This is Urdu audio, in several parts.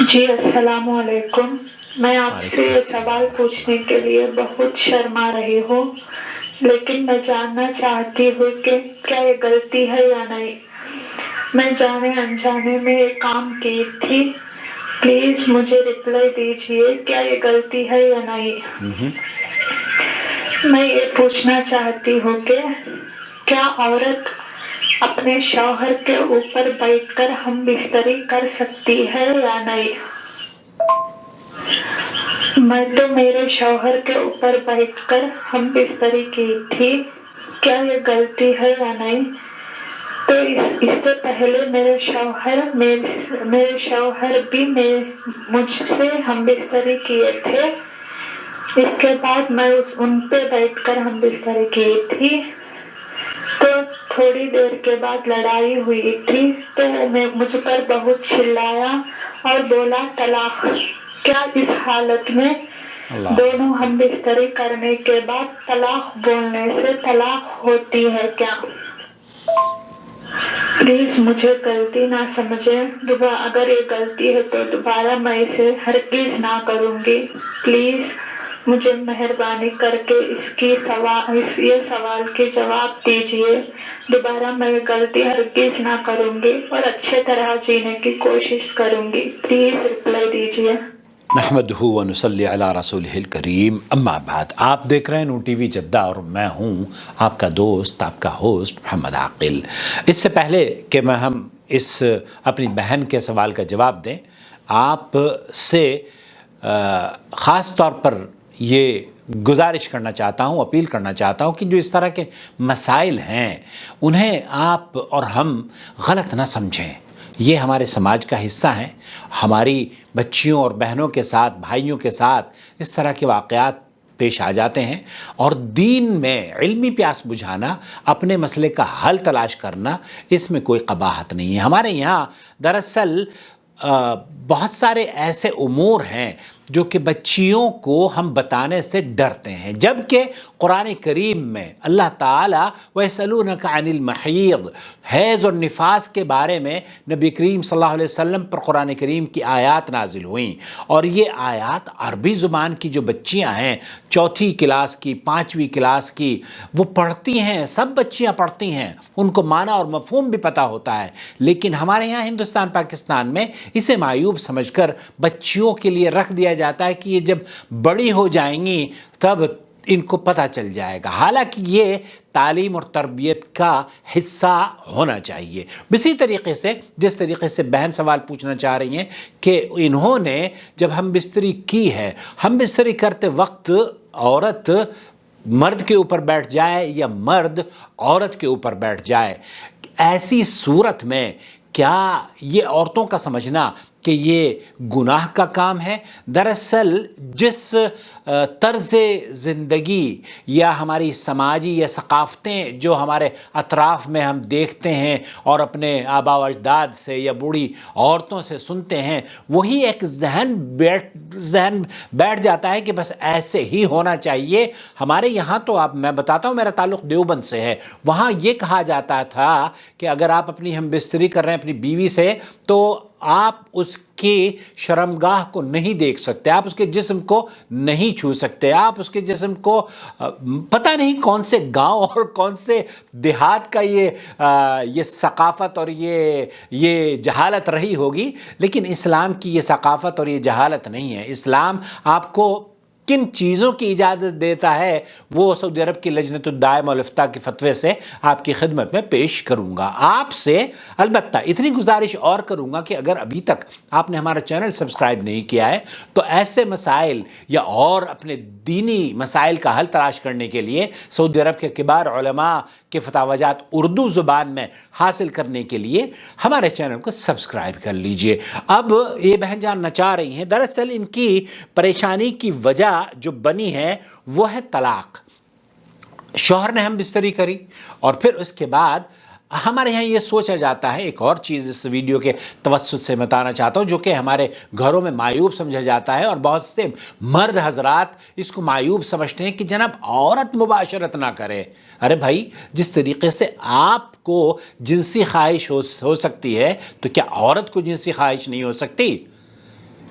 جی السلام علیکم. میں آپ سے وعلیکم یہ سوال السلام پوچھنے کے لیے بہت شرما رہی ہوں، لیکن میں جاننا چاہتی ہوں کہ کیا یہ غلطی ہے یا نہیں. میں جانے انجانے میں یہ کام کی تھی. پلیز مجھے رپلائی دیجیے کیا یہ غلطی ہے یا نہیں. میں یہ پوچھنا چاہتی ہوں کہ کیا عورت اپنے شوہر کے اوپر بیٹھ کر ہم بستری کر سکتی ہے یا نہیں. میں تو میرے شوہر کے اوپر بیٹھ کر ہم بستری کی تھی. کیا یہ غلطی ہے یا نہیں. تو اس سے پہلے میرے شوہر بھی مجھ سے ہم بستری کیے تھے. اس کے بعد میں ان پہ بیٹھ کر ہم بستری کی تھی. تو تھوڑی دیر کے بعد لڑائی ہوئی تھی تو مجھ پر بہت چلایا اور بولا طلاق. کیا اس حالت میں اللہ دونوں اکبر۔ ہم بستری کرنے کے بعد طلاق بولنے سے طلاق ہوتی ہے کیا. پلیز مجھے غلطی نہ سمجھیں. اگر یہ غلطی ہے تو دوبارہ میں اسے ہرگز نہ کروں گی. پلیز مجھے مہربانی کر کے یہ سوال کے جواب دیجیے. دوبارہ میں یہ غلطی ہرگز نہ کروں گی اور اچھے طرح جینے کی کوشش کروں گی. پلیز رپلائی دیجیے. نحمدہ و نصلی علی رسولہ الکریم، اما بعد. آپ دیکھ رہے ہیں نون ٹی وی جدہ اور میں ہوں آپ کا دوست، آپ کا ہوسٹ محمد عاقل. اس سے پہلے کہ ہم اس اپنی بہن کے سوال کا جواب دیں، آپ سے خاص طور پر یہ گزارش کرنا چاہتا ہوں، اپیل کرنا چاہتا ہوں کہ جو اس طرح کے مسائل ہیں انہیں آپ اور ہم غلط نہ سمجھیں. یہ ہمارے سماج کا حصہ ہیں. ہماری بچیوں اور بہنوں کے ساتھ، بھائیوں کے ساتھ اس طرح کے واقعات پیش آ جاتے ہیں، اور دین میں علمی پیاس بجھانا، اپنے مسئلے کا حل تلاش کرنا، اس میں کوئی قباحت نہیں ہے. ہمارے یہاں دراصل بہت سارے ایسے امور ہیں جو کہ بچیوں کو ہم بتانے سے ڈرتے ہیں، جبکہ قرآن کریم میں اللہ تعالیٰ وَيَسْأَلُونَكَ عَنِ الْمَحِيضِ، حیض اور نفاس کے بارے میں نبی کریم صلی اللہ علیہ وسلم پر قرآن کریم کی آیات نازل ہوئیں، اور یہ آیات عربی زبان کی جو بچیاں ہیں، 4 کلاس کی، 5ویں کلاس کی، وہ پڑھتی ہیں. سب بچیاں پڑھتی ہیں، ان کو معنی اور مفہوم بھی پتہ ہوتا ہے، لیکن ہمارے یہاں ہندوستان پاکستان میں اسے معیوب سمجھ کر بچیوں کے لیے رکھ دیا جاتا ہے کہ یہ جب بڑی ہو جائیں گی تب ان کو پتہ چل جائے گا. حالانکہ یہ تعلیم اور تربیت کا حصہ ہونا چاہیے. اسی طریقے سے جس طریقے سے بہن سوال پوچھنا چاہ رہی ہیں کہ انہوں نے جب ہم بستری کی ہے، ہم بستری کرتے وقت عورت مرد کے اوپر بیٹھ جائے یا مرد عورت کے اوپر بیٹھ جائے، ایسی صورت میں کیا یہ عورتوں کا سمجھنا کہ یہ گناہ کا کام ہے؟ دراصل جس طرز زندگی یا ہماری سماجی یا ثقافتیں جو ہمارے اطراف میں ہم دیکھتے ہیں اور اپنے آبا و اجداد سے یا بوڑھی عورتوں سے سنتے ہیں، وہی ایک ذہن بیٹھ جاتا ہے کہ بس ایسے ہی ہونا چاہیے. ہمارے یہاں تو میں بتاتا ہوں، میرا تعلق دیوبند سے ہے. وہاں یہ کہا جاتا تھا کہ اگر آپ اپنی ہم بستری کر رہے ہیں اپنی بیوی سے تو آپ اس کی شرمگاہ کو نہیں دیکھ سکتے، آپ اس کے جسم کو نہیں چھو سکتے، آپ اس کے جسم کو پتہ نہیں کون سے گاؤں اور کون سے دیہات کا یہ ثقافت اور یہ جہالت رہی ہوگی، لیکن اسلام کی یہ ثقافت اور یہ جہالت نہیں ہے. اسلام آپ کو کن چیزوں کی اجازت دیتا ہے وہ سعودی عرب کی لجنۃ الدائمہ والافتاء کے فتوے سے آپ کی خدمت میں پیش کروں گا. آپ سے البتہ اتنی گزارش اور کروں گا کہ اگر ابھی تک آپ نے ہمارا چینل سبسکرائب نہیں کیا ہے تو ایسے مسائل یا اور اپنے دینی مسائل کا حل تلاش کرنے کے لیے سعودی عرب کے کبار علماء کے فتاوی جات اردو زبان میں حاصل کرنے کے لیے ہمارے چینل کو سبسکرائب کر لیجئے. اب یہ بہن جاننا چاہ رہی ہیں، دراصل ان کی پریشانی کی وجہ جو بنی ہے وہ ہے طلاق. شوہر نے ہم بستری کری اور پھر اس کے بعد ہمارے یہاں یہ سوچا جاتا ہے، ایک اور چیز اس ویڈیو کے توسط سے بتانا چاہتا ہوں جو کہ ہمارے گھروں میں معیوب سمجھا جاتا ہے، اور بہت سے مرد حضرات اس کو معیوب سمجھتے ہیں کہ جناب عورت مباشرت نہ کرے. ارے بھائی، جس طریقے سے آپ کو جنسی خواہش ہو سکتی ہے تو کیا عورت کو جنسی خواہش نہیں ہو سکتی؟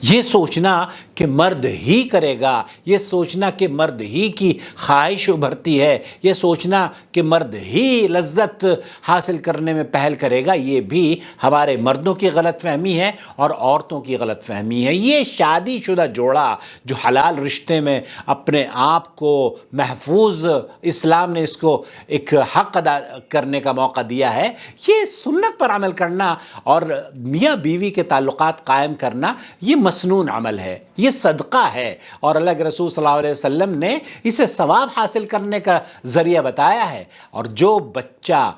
یہ سوچنا کہ مرد ہی کرے گا، یہ سوچنا کہ مرد ہی کی خواہش ابھرتی ہے، یہ سوچنا کہ مرد ہی لذت حاصل کرنے میں پہل کرے گا، یہ بھی ہمارے مردوں کی غلط فہمی ہے اور عورتوں کی غلط فہمی ہے۔ یہ شادی شدہ جوڑا جو حلال رشتے میں اپنے آپ کو محفوظ، اسلام نے اس کو ایک حق ادا کرنے کا موقع دیا ہے، یہ سنت پر عمل کرنا اور میاں بیوی کے تعلقات قائم کرنا یہ مسنون عمل ہے، یہ صدقہ ہے، اور اللہ کے رسول صلی اللہ علیہ وسلم نے اسے ثواب حاصل کرنے کا ذریعہ بتایا ہے۔ اور جو بچہ،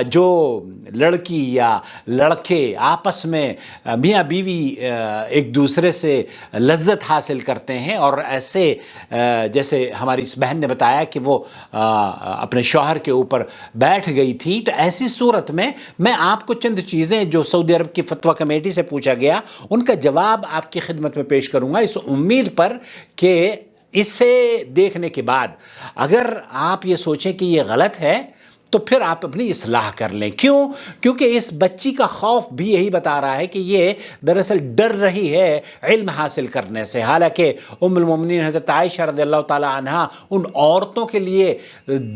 جو لڑکی یا لڑکے آپس میں میاں بیوی ایک دوسرے سے لذت حاصل کرتے ہیں، اور ایسے جیسے ہماری اس بہن نے بتایا کہ وہ اپنے شوہر کے اوپر بیٹھ گئی تھی، تو ایسی صورت میں آپ کو چند چیزیں جو سعودی عرب کی فتویٰ کمیٹی سے پوچھا گیا ان کا جواب آپ کی خدمت میں پیش کروں گا، اس امید پر کہ اسے دیکھنے کے بعد اگر آپ یہ سوچیں کہ یہ غلط ہے تو پھر آپ اپنی اصلاح کر لیں۔ کیونکہ اس بچی کا خوف بھی یہی بتا رہا ہے کہ یہ دراصل ڈر رہی ہے علم حاصل کرنے سے، حالانکہ ام المومنین حضرت عائشہ رضی اللہ تعالی عنہا ان عورتوں کے لیے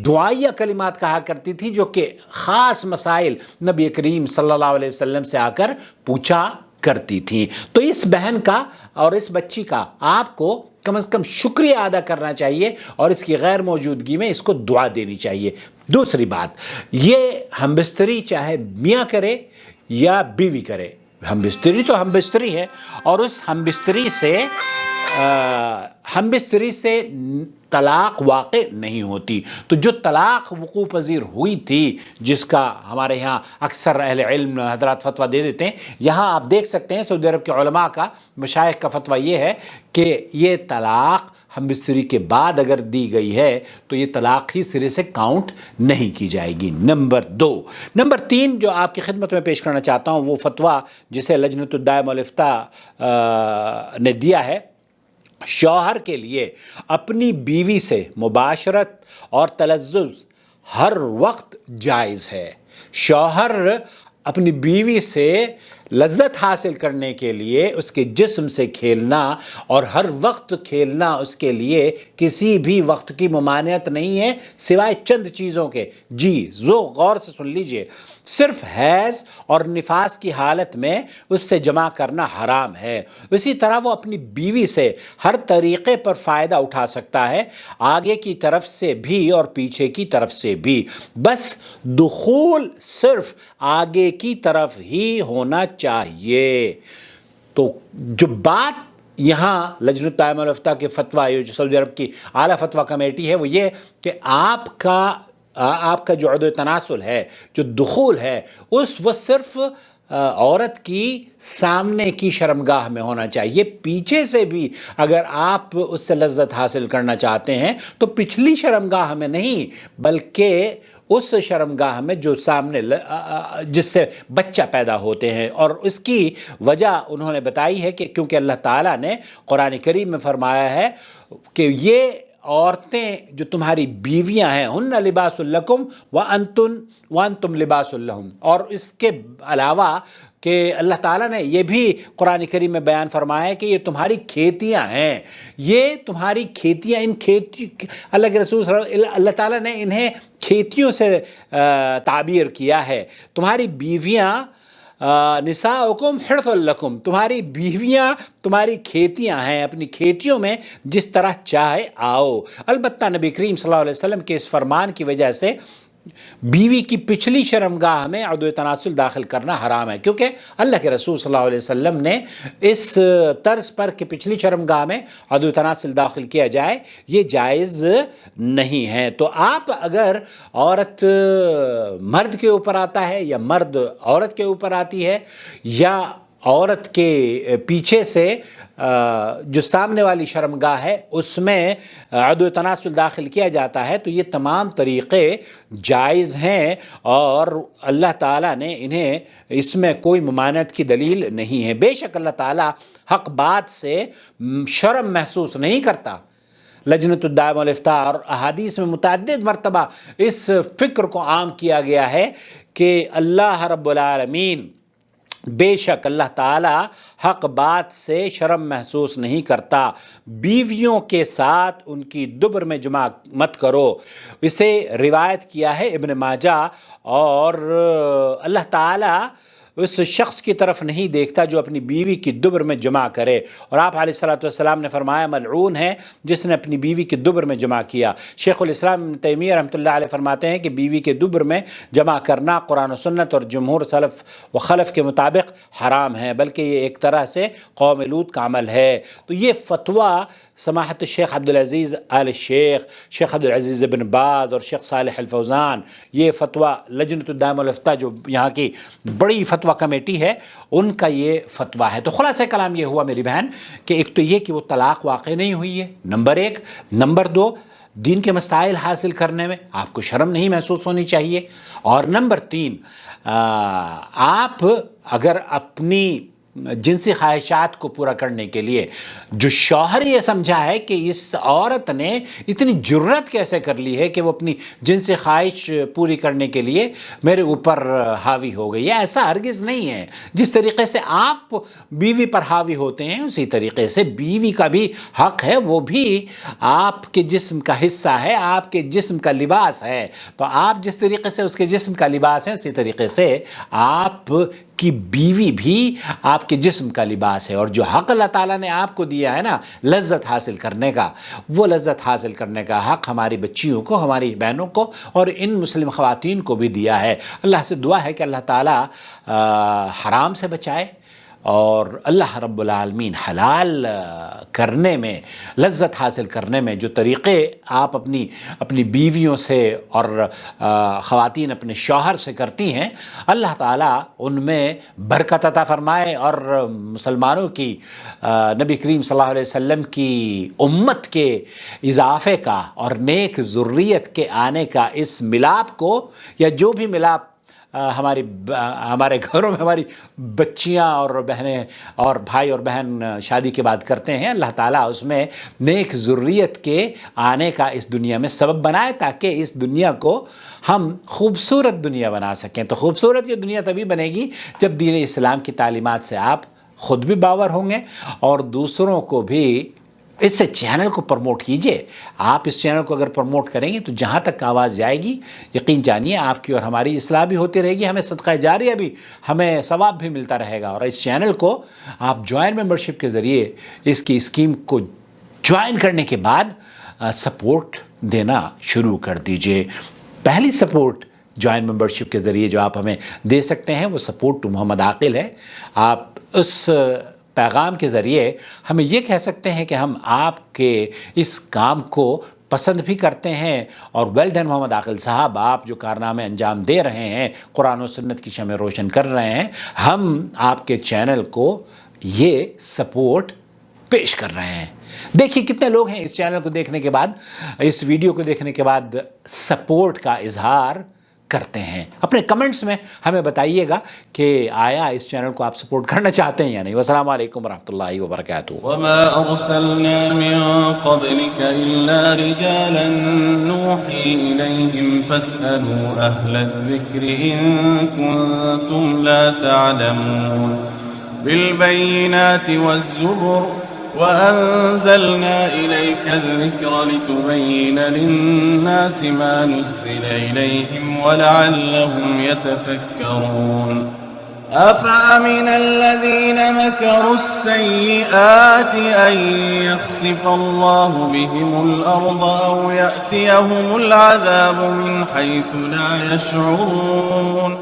دعائیہ کلمات کہا کرتی تھی جو کہ خاص مسائل نبی کریم صلی اللہ علیہ وسلم سے آ کر پوچھا کرتی تھیں۔ تو اس بہن کا اور اس بچی کا آپ کو کم از کم شکریہ ادا کرنا چاہیے اور اس کی غیر موجودگی میں اس کو دعا دینی چاہیے۔ دوسری بات، یہ ہم بستری چاہے میاں کرے یا بیوی کرے، ہم بستری تو ہم بستری ہے، اور اس ہم بستری سے طلاق واقع نہیں ہوتی۔ تو جو طلاق وقوع پذیر ہوئی تھی، جس کا ہمارے یہاں اکثر اہل علم حضرات فتویٰ دے دیتے ہیں، یہاں آپ دیکھ سکتے ہیں سعودی عرب کے علماء کا، مشائخ کا فتویٰ یہ ہے کہ یہ طلاق ہم بستری کے بعد اگر دی گئی ہے تو یہ طلاق ہی سرے سے کاؤنٹ نہیں کی جائے گی۔ نمبر 3 جو آپ کی خدمت میں پیش کرنا چاہتا ہوں وہ فتویٰ جسے لجنۃ الدائمہ والافتاء نے دیا ہے، شوہر کے لیے اپنی بیوی سے مباشرت اور تلذذ ہر وقت جائز ہے۔ شوہر اپنی بیوی سے لذت حاصل کرنے کے لیے اس کے جسم سے کھیلنا اور ہر وقت کھیلنا اس کے لیے کسی بھی وقت کی ممانعت نہیں ہے سوائے چند چیزوں کے۔ جی غور سے سن لیجئے، صرف حیض اور نفاس کی حالت میں اس سے جماع کرنا حرام ہے۔ اسی طرح وہ اپنی بیوی سے ہر طریقے پر فائدہ اٹھا سکتا ہے، آگے کی طرف سے بھی اور پیچھے کی طرف سے بھی، بس دخول صرف آگے کی طرف ہی ہونا چاہیے۔ تو جو بات یہاں لجنۃ الدائمہ والافتاء کے فتویٰ، جو سعودی عرب کی اعلیٰ فتویٰ کمیٹی ہے، وہ یہ کہ آپ کا جو عدو تناسل ہے، جو دخول ہے، وہ صرف عورت کی سامنے کی شرمگاہ میں ہونا چاہیے۔ پیچھے سے بھی اگر آپ اس سے لذت حاصل کرنا چاہتے ہیں تو پچھلی شرمگاہ میں نہیں، بلکہ اس شرمگاہ میں جو سامنے جس سے بچہ پیدا ہوتے ہیں۔ اور اس کی وجہ انہوں نے بتائی ہے کہ کیونکہ اللہ تعالیٰ نے قرآن کریم میں فرمایا ہے کہ یہ عورتیں جو تمہاری بیویاں ہیں، ہن لباس لکم وانتم لباس لہم، اور اس کے علاوہ کہ اللہ تعالیٰ نے یہ بھی قرآن کریم میں بیان فرمایا ہے کہ یہ تمہاری کھیتیاں ہیں، یہ تمہاری کھیتیاں، اللہ کے رسول اللہ تعالیٰ نے انہیں کھیتیوں سے تعبیر کیا ہے۔ تمہاری بیویاں نساؤکم حرث لکم، تمہاری بیویاں تمہاری کھیتیاں ہیں، اپنی کھیتیوں میں جس طرح چاہے آؤ۔ البتہ نبی کریم صلی اللہ علیہ وسلم کے اس فرمان کی وجہ سے بیوی کی پچھلی شرمگاہ میں عدو تناسل داخل کرنا حرام ہے، کیونکہ اللہ کے رسول صلی اللہ علیہ وسلم نے اس طرز پر کہ پچھلی شرمگاہ میں عدو تناسل داخل کیا جائے یہ جائز نہیں ہے۔ تو آپ اگر عورت مرد کے اوپر آتا ہے یا مرد عورت کے اوپر آتی ہے یا عورت کے پیچھے سے جو سامنے والی شرمگاہ ہے اس میں عدو تناسل داخل کیا جاتا ہے، تو یہ تمام طریقے جائز ہیں اور اللہ تعالیٰ نے انہیں اس میں کوئی ممانعت کی دلیل نہیں ہے۔ بے شک اللہ تعالیٰ حق بات سے شرم محسوس نہیں کرتا۔ لجنۃ الدائمہ والافتاء اور احادیث میں متعدد مرتبہ اس فکر کو عام کیا گیا ہے کہ اللہ رب العالمین بے شک اللہ تعالیٰ حق بات سے شرم محسوس نہیں کرتا، بیویوں کے ساتھ ان کی دبر میں جمع مت کرو۔ اسے روایت کیا ہے ابن ماجہ، اور اللہ تعالیٰ اس شخص کی طرف نہیں دیکھتا جو اپنی بیوی کی دبر میں جمع کرے، اور آپ علیہ الصلوۃ والسلام نے فرمایا ملعون ہے جس نے اپنی بیوی کی دبر میں جمع کیا۔ شیخ الاسلام ابن تیمیہ رحمۃ اللہ علیہ فرماتے ہیں کہ بیوی کے دبر میں جمع کرنا قرآن و سنت اور جمہور سلف و خلف کے مطابق حرام ہے، بلکہ یہ ایک طرح سے قوم لوط کا عمل ہے۔ تو یہ فتویٰ سماحت شیخ عبدالعزیز آل شیخ، شیخ عبدالعزیز بن باز اور شیخ صالح الفوزان، یہ فتویٰ لجنۃ الدائمہ والافتاء جو یہاں کی بڑی فتویٰ کمیٹی ہے، ان کا یہ فتویٰ ہے۔ تو خلاصہ کلام یہ ہوا میری بہن کہ ایک تو یہ کہ وہ طلاق واقع نہیں ہوئی ہے، نمبر ایک۔ نمبر دو، دین کے مسائل حاصل کرنے میں آپ کو شرم نہیں محسوس ہونی چاہیے، اور نمبر تین، آپ اگر اپنی جنسی خواہشات کو پورا کرنے کے لیے، جو شوہر یہ سمجھا ہے کہ اس عورت نے اتنی جرت کیسے کر لی ہے کہ وہ اپنی جنسی خواہش پوری کرنے کے لیے میرے اوپر حاوی ہو گئی ہے، ایسا ہرگز نہیں ہے۔ جس طریقے سے آپ بیوی پر حاوی ہوتے ہیں، اسی طریقے سے بیوی کا بھی حق ہے، وہ بھی آپ کے جسم کا حصہ ہے، آپ کے جسم کا لباس ہے۔ تو آپ جس طریقے سے اس کے جسم کا لباس ہے، اسی طریقے سے آپ کی بیوی بھی آپ کے جسم کا لباس ہے، اور جو حق اللہ تعالیٰ نے آپ کو دیا ہے نا لذت حاصل کرنے کا، وہ لذت حاصل کرنے کا حق ہماری بچیوں کو، ہماری بہنوں کو اور ان مسلم خواتین کو بھی دیا ہے۔ اللہ سے دعا ہے کہ اللہ تعالیٰ حرام سے بچائے، اور اللہ رب العالمین حلال کرنے میں، لذت حاصل کرنے میں جو طریقے آپ اپنی بیویوں سے اور خواتین اپنے شوہر سے کرتی ہیں، اللہ تعالیٰ ان میں برکت عطا فرمائے، اور مسلمانوں کی نبی کریم صلی اللہ علیہ وسلم کی امت کے اضافے کا اور نیک ذریت کے آنے کا اس ملاپ کو، یا جو بھی ملاپ ہمارے گھروں میں ہماری بچیاں اور بہنیں اور بھائی اور بہن شادی کے بعد کرتے ہیں، اللہ تعالیٰ اس میں نیک ذریت کے آنے کا اس دنیا میں سبب بنائے، تاکہ اس دنیا کو ہم خوبصورت دنیا بنا سکیں۔ تو خوبصورت یہ دنیا تبھی بنے گی جب دین اسلام کی تعلیمات سے آپ خود بھی باور ہوں گے، اور دوسروں کو بھی اس چینل کو پروموٹ کیجئے۔ آپ اس چینل کو اگر پروموٹ کریں گے تو جہاں تک آواز جائے گی، یقین جانیے آپ کی اور ہماری اصلاح بھی ہوتی رہے گی، ہمیں صدقہ جاریہ بھی، ہمیں ثواب بھی ملتا رہے گا۔ اور اس چینل کو آپ جوائن ممبرشپ کے ذریعے اس کی اسکیم کو جوائن کرنے کے بعد سپورٹ دینا شروع کر دیجئے۔ پہلی سپورٹ جوائن ممبرشپ کے ذریعے جو آپ ہمیں دے سکتے ہیں وہ سپورٹ ٹو محمد عاقل ہے۔ آپ اس پیغام کے ذریعے ہمیں یہ کہہ سکتے ہیں کہ ہم آپ کے اس کام کو پسند بھی کرتے ہیں، اور ویل ڈن محمد عاقل صاحب، آپ جو کارنامے انجام دے رہے ہیں، قرآن و سنت کی شمع روشن کر رہے ہیں، ہم آپ کے چینل کو یہ سپورٹ پیش کر رہے ہیں۔ دیکھیے کتنے لوگ ہیں اس چینل کو دیکھنے کے بعد، اس ویڈیو کو دیکھنے کے بعد سپورٹ کا اظہار کرتے ہیں۔ اپنے کمنٹس میں ہمیں بتائیے گا کہ آیا اس چینل کو آپ سپورٹ کرنا چاہتے ہیں یا نہیں۔ والسلام علیکم ورحمۃ اللہ وبرکاتہ۔ وما أرسلنا من قبلك إلا رجالا نوحي إليهم فاسألوا أهل الذكر إن كنتم لا تعلمون بالبينات والزبر وأنزلنا إليك الذكر لتبين للناس ما نزل إليهم ولعلهم يتفكرون أفأمن الذين مكروا السيئات أن يخسف الله بهم الأرض أو يأتيهم العذاب من حيث لا يشعرون